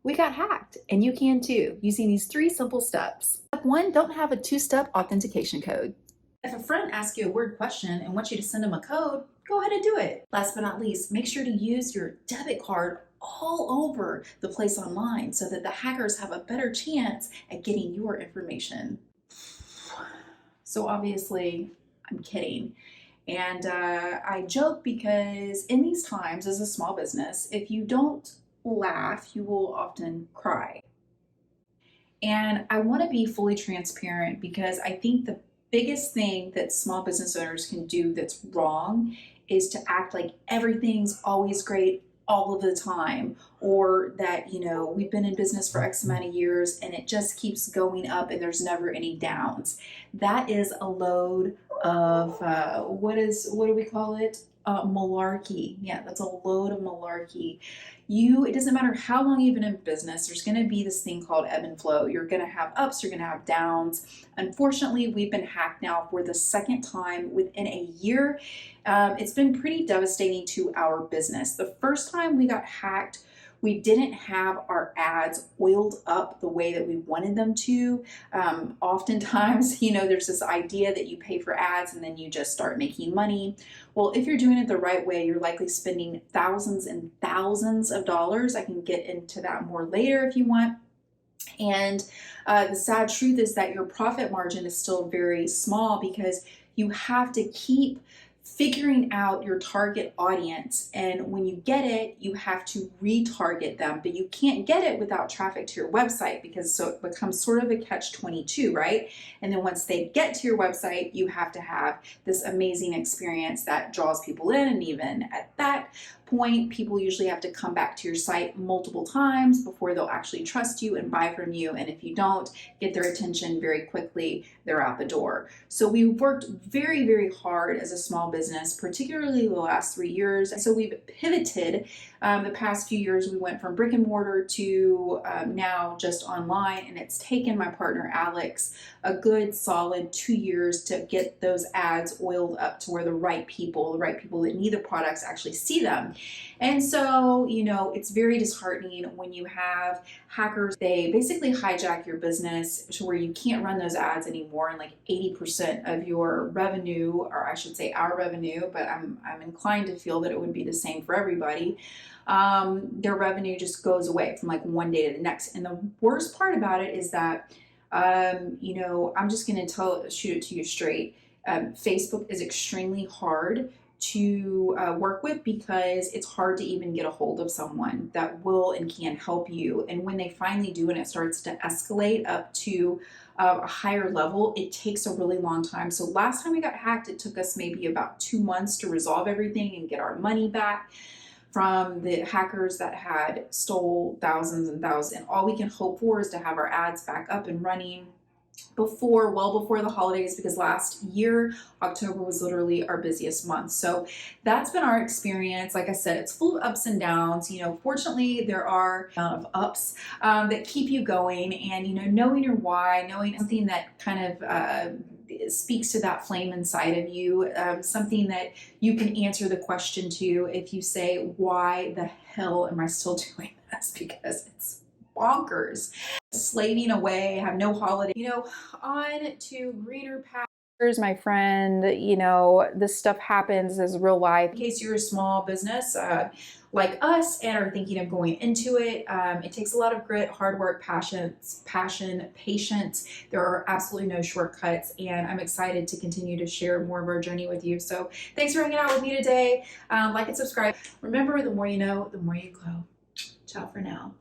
We got hacked, and you can too, using these 3 simple steps. Step 1, don't have a 2-step authentication code. If a friend asks you a weird question and wants you to send them a code, go ahead and do it. Last but not least, make sure to use your debit card all over the place online so that the hackers have a better chance at getting your information. So obviously, I'm kidding. And I joke because in these times, as a small business, if you don't laugh, you will often cry. And I want to be fully transparent because I think the biggest thing that small business owners can do that's wrong is to act like everything's always great all of the time, or that, we've been in business for X amount of years and it just keeps going up and there's never any downs. That is a load of what do we call it? Malarkey. Yeah, that's a load of malarkey. It doesn't matter how long you've been in business, there's going to be this thing called ebb and flow. You're going to have ups, you're going to have downs. Unfortunately, we've been hacked now for the second time within a year. It's been pretty devastating to our business. The first time we got hacked, we didn't have our ads oiled up the way that we wanted them to. Oftentimes, there's this idea that you pay for ads and then you just start making money. Well, if you're doing it the right way, you're likely spending thousands and thousands of dollars. I can get into that more later if you want. And the sad truth is that your profit margin is still very small because you have to keep figuring out your target audience, and when you get it, you have to retarget them, but you can't get it without traffic to your website, because so it becomes sort of a catch-22, right? And then once they get to your website, you have to have this amazing experience that draws people in, and even at that point, people usually have to come back to your site multiple times before they'll actually trust you and buy from you, and if you don't get their attention very quickly, they're out the door. So we worked very, very hard as a small business, particularly the last 3 years. So we've pivoted. The past few years, we went from brick and mortar to now just online, and it's taken my partner Alex a good solid 2 years to get those ads oiled up to where the right people that need the products actually see them. And so, it's very disheartening when you have hackers. They basically hijack your business to where you can't run those ads anymore, and like 80% of your revenue, or I should say our revenue, but I'm inclined to feel that it would be the same for everybody. Their revenue just goes away from like one day to the next. And the worst part about it is that, I'm just going to shoot it to you straight. Facebook is extremely hard to work with because it's hard to even get a hold of someone that will and can help you. And when they finally do and it starts to escalate up to a higher level, it takes a really long time. So last time we got hacked, it took us maybe about 2 months to resolve everything and get our money back from the hackers that had stole thousands and thousands. And all we can hope for is to have our ads back up and running well before the holidays, because last year October was literally our busiest month. So that's been our experience. Like I said, it's full of ups and downs. Fortunately there are a lot of ups that keep you going, and knowing your why, knowing something that kind of speaks to that flame inside of you, something that you can answer the question to if you say, why the hell am I still doing this? Because it's bonkers. Slaving away, have no holiday, on to greener pastures, my friend. This stuff happens as real life. In case you're a small business like us and are thinking of going into it, it takes a lot of grit, hard work, passion, patience. There are absolutely no shortcuts, and I'm excited to continue to share more of our journey with you. So thanks for hanging out with me today. Like and subscribe. Remember, the more you know, the more you glow. Ciao for now.